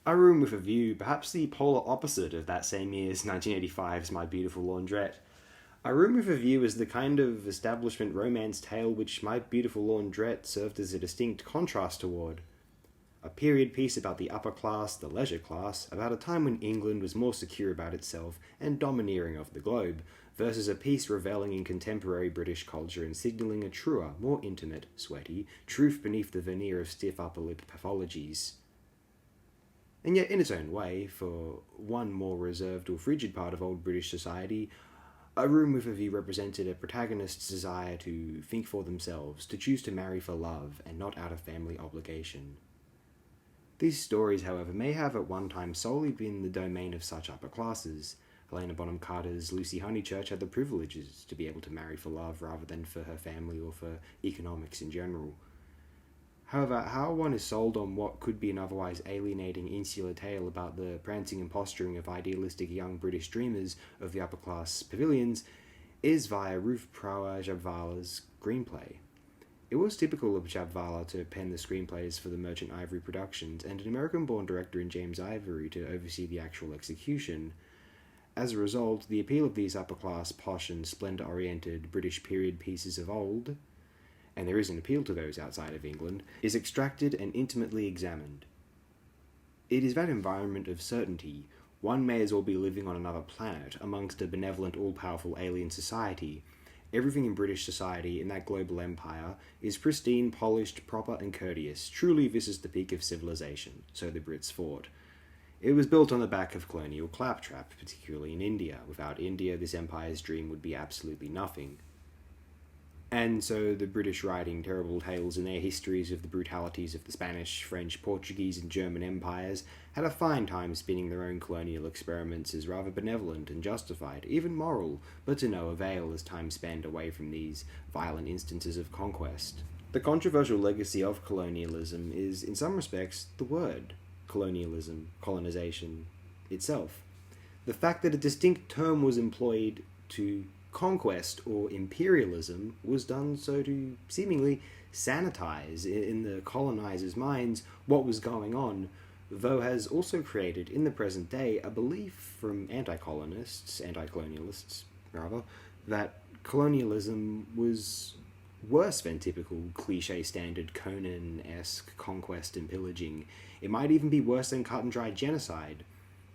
A Room with a View, perhaps the polar opposite of that same year's 1985's My Beautiful Laundrette. A Room with a View is the kind of establishment romance tale which My Beautiful Laundrette served as a distinct contrast toward. A period piece about the upper class, the leisure class, about a time when England was more secure about itself and domineering of the globe, versus a piece reveling in contemporary British culture and signalling a truer, more intimate, sweaty, truth beneath the veneer of stiff upper lip pathologies. And yet, in its own way, for one more reserved or frigid part of old British society, A Room with a View represented a protagonist's desire to think for themselves, to choose to marry for love and not out of family obligation. These stories, however, may have at one time solely been the domain of such upper classes. Helena Bonham Carter's Lucy Honeychurch had the privileges to be able to marry for love rather than for her family or for economics in general. However, how one is sold on what could be an otherwise alienating insular tale about the prancing and posturing of idealistic young British dreamers of the upper-class pavilions is via Ruth Prower Jabwala's screenplay. It was typical of Jabwala to pen the screenplays for the Merchant Ivory productions, and an American-born director in James Ivory to oversee the actual execution. As a result, the appeal of these upper-class, posh and splendour-oriented British period pieces of old, and there is an appeal to those outside of England, is extracted and intimately examined. It is that environment of certainty. One may as well be living on another planet, amongst a benevolent, all-powerful alien society. Everything in British society, in that global empire, is pristine, polished, proper and courteous. Truly this is the peak of civilization, so the Brits thought. It was built on the back of colonial claptrap, particularly in India. Without India, this empire's dream would be absolutely nothing. And so the British writing terrible tales in their histories of the brutalities of the Spanish, French, Portuguese and German empires had a fine time spinning their own colonial experiments as rather benevolent and justified, even moral, but to no avail as time spanned away from these violent instances of conquest. The controversial legacy of colonialism is, in some respects, the word colonialism, colonization itself. The fact that a distinct term was employed to conquest or imperialism was done so to seemingly sanitize in the colonizers' minds what was going on, though has also created in the present day a belief from anti-colonialists rather, that colonialism was worse than typical cliche standard Conan-esque conquest and pillaging. It might even be worse than cut and dry genocide.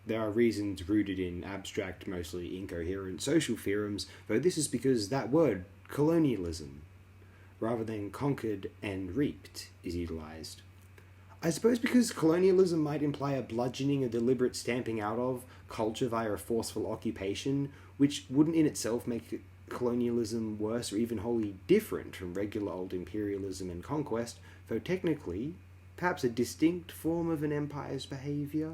There are reasons rooted in abstract, mostly incoherent social theorems, though this is because that word, colonialism, rather than conquered and reaped, is utilized. I suppose because colonialism might imply a bludgeoning, a deliberate stamping out of culture via a forceful occupation, which wouldn't in itself make colonialism worse or even wholly different from regular old imperialism and conquest, though technically, perhaps a distinct form of an empire's behaviour.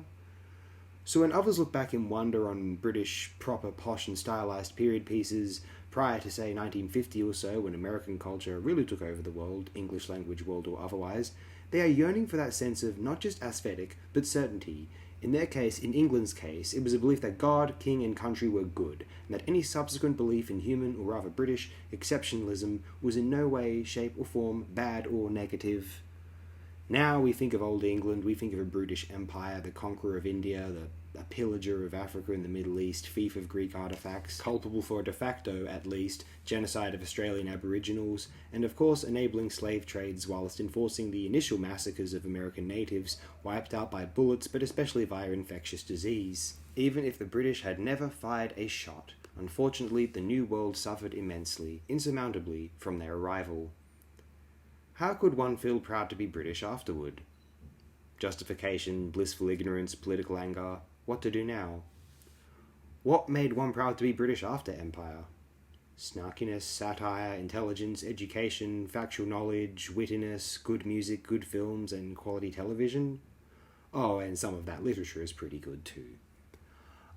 So when others look back in wonder on British proper posh and stylized period pieces prior to say 1950 or so, when American culture really took over the world, English language world or otherwise, they are yearning for that sense of not just aesthetic, but certainty. In their case, in England's case, it was a belief that God, king and country were good, and that any subsequent belief in human, or rather British, exceptionalism was in no way, shape or form bad or negative. Now we think of Old England, we think of a brutish empire, the conqueror of India, a pillager of Africa and the Middle East, thief of Greek artifacts, culpable for de facto, at least, genocide of Australian Aboriginals, and of course enabling slave trades whilst enforcing the initial massacres of American natives, wiped out by bullets but especially via infectious disease. Even if the British had never fired a shot, unfortunately the New World suffered immensely, insurmountably, from their arrival. How could one feel proud to be British afterward? Justification, blissful ignorance, political anger. What to do now? What made one proud to be British after Empire? Snarkiness, satire, intelligence, education, factual knowledge, wittiness, good music, good films, and quality television? Oh, and some of that literature is pretty good too.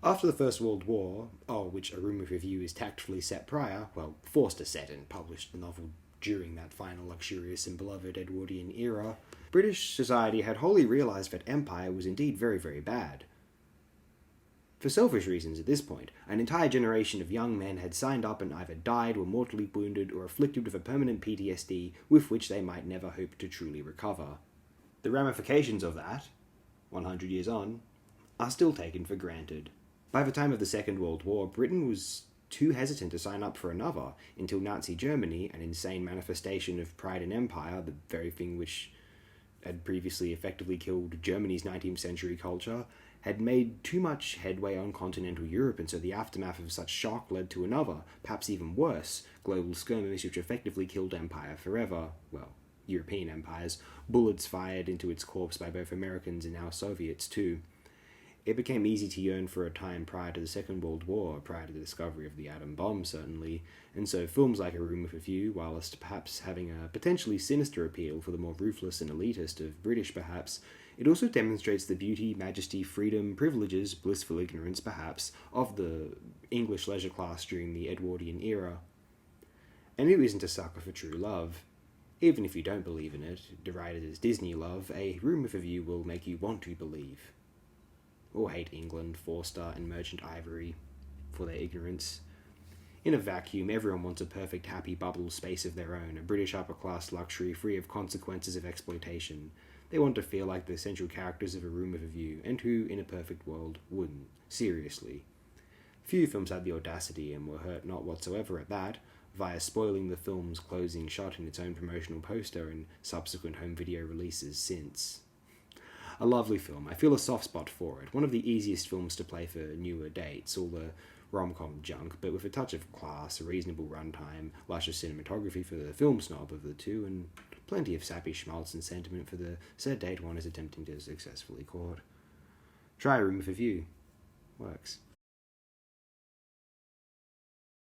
After the First World War, which A Room with a View is tactfully set prior, forced to set and published the novel during that final luxurious and beloved Edwardian era, British society had wholly realised that empire was indeed very, very bad. For selfish reasons at this point, an entire generation of young men had signed up and either died, were mortally wounded, or afflicted with a permanent PTSD with which they might never hope to truly recover. The ramifications of that 100 years on, are still taken for granted. By the time of the Second World War, Britain was too hesitant to sign up for another until Nazi Germany, an insane manifestation of pride and empire, the very thing which had previously effectively killed Germany's 19th century culture, had made too much headway on continental Europe, and so the aftermath of such shock led to another, perhaps even worse, global skirmish which effectively killed empire forever. Well, European empires, bullets fired into its corpse by both Americans and now Soviets too. It became easy to yearn for a time prior to the Second World War, prior to the discovery of the atom bomb, certainly, and so films like A Room with a View, whilst perhaps having a potentially sinister appeal for the more ruthless and elitist of British perhaps, it also demonstrates the beauty, majesty, freedom, privileges, blissful ignorance perhaps, of the English leisure class during the Edwardian era. And who isn't a sucker for true love? Even if you don't believe in it, derided as Disney love, A Room with a View will make you want to believe. Or hate England, Forster, and Merchant Ivory for their ignorance. In a vacuum, everyone wants a perfect, happy bubble space of their own, a British upper-class luxury free of consequences of exploitation. They want to feel like the central characters of A Room with a View, and who, in a perfect world, wouldn't? Seriously. Few films had the audacity, and were hurt not whatsoever at that, via spoiling the film's closing shot in its own promotional poster and subsequent home video releases since. A lovely film. I feel a soft spot for it. One of the easiest films to play for newer dates, all the rom-com junk, but with a touch of class, a reasonable runtime, luscious cinematography for the film snob of the two, and plenty of sappy schmaltz and sentiment for the said date one is attempting to successfully court. Try A Room with a View. Works.